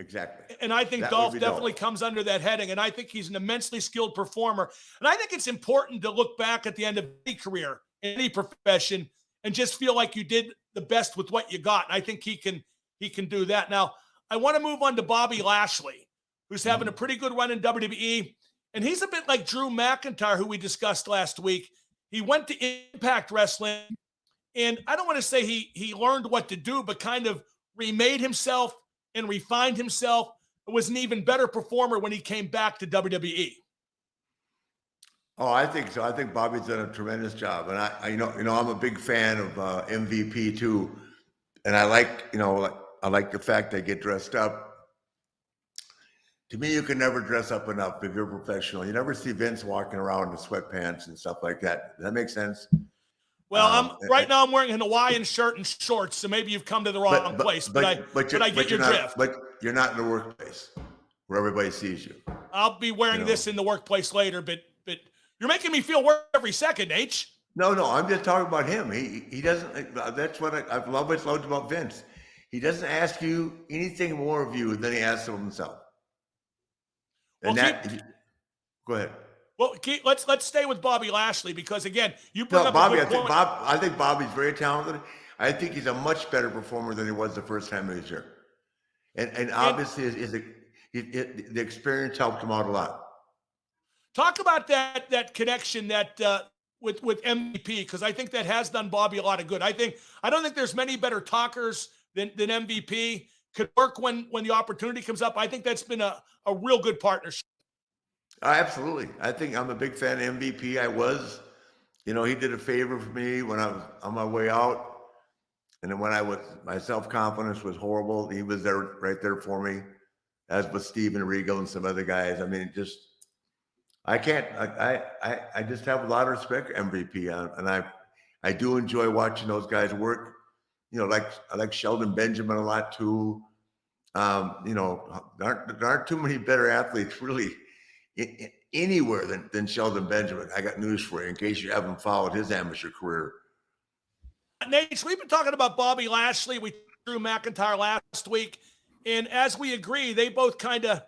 Exactly. And I think That would Dolph be definitely Dolph. comes under that heading. And I think he's an immensely skilled performer. And I think it's important to look back at the end of any career, in any profession, and just feel like you did the best with what you got. And I think he can do that. Now, I want to move on to Bobby Lashley, who's having a pretty good run in WWE. And he's a bit like Drew McIntyre, who we discussed last week. He went to Impact Wrestling, and I don't want to say he learned what to do, but kind of remade himself and refined himself. Was an even better performer when he came back to WWE. Oh, I think so. I think Bobby's done a tremendous job, and I'm a big fan of MVP too, and I like the fact they get dressed up. To me, you can never dress up enough if you're a professional. You never see Vince walking around in sweatpants and stuff like that. Does that make sense? Well, right And- now I'm wearing a Hawaiian shirt and shorts, so maybe you've come to the wrong place. But I get your drift. But you're not in the workplace where everybody sees you. I'll be wearing this in the workplace later, but you're making me feel worse every second, H. No, I'm just talking about him. He doesn't. That's what I've always loved about Vince. He doesn't ask you anything more of you than he asks of himself. And go ahead. Well, let's stay with Bobby Lashley, because again, you bring up Bobby. a good point. I think Bobby's very talented. I think he's a much better performer than he was the first time he was here. And obviously, the experience helped him out a lot. Talk about that connection that with MVP, because I think that has done Bobby a lot of good. I don't think there's many better talkers than MVP. Could work when the opportunity comes up. I think that's been a real good partnership. Absolutely. I think I'm a big fan of MVP. I was, he did a favor for me when I was on my way out. And then when my self-confidence was horrible, he was there, right there for me, as was Steven Regal and some other guys. I mean, I just have a lot of respect for MVP. And I do enjoy watching those guys work. I like Sheldon Benjamin a lot too. There aren't too many better athletes really anywhere than Sheldon Benjamin. I got news for you in case you haven't followed his amateur career. Nate, we've been talking about Bobby Lashley. We Drew McIntyre last week. And as we agree, they both kind of,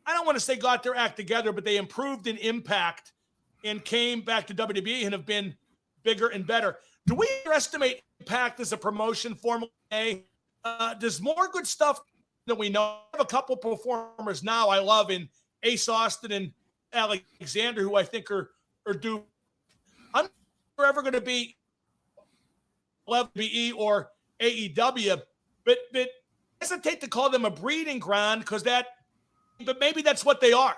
I don't want to say got their act together, but they improved in Impact and came back to WWE and have been bigger and better. Do we underestimate Impact as a promotion formally? Does more good stuff than we know? I have a couple performers now I love in Ace Austin and Alexander, who I think are due. I'm never ever going to be WWE or AEW, but I hesitate to call them a breeding ground but maybe that's what they are.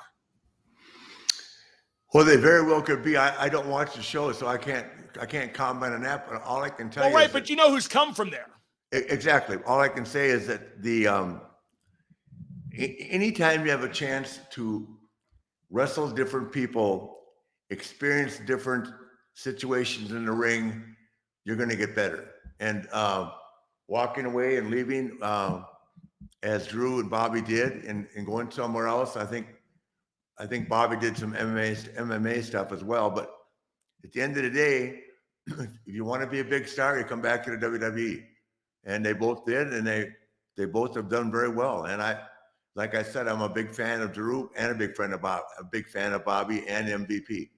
Well, they very well could be. I don't watch the show, so I can't comment on that. But all I can tell you, right, but you know who's come from there. Exactly. All I can say is that anytime you have a chance to wrestle different people, experience different situations in the ring, you're going to get better. And walking away and leaving, as Drew and Bobby did, and going somewhere else, I think Bobby did some MMA stuff as well. But at the end of the day, if you want to be a big star, you come back to the WWE. And they both did, and they both have done very well. And like I said, I'm a big fan of Drew and a big fan of Bobby and MVP.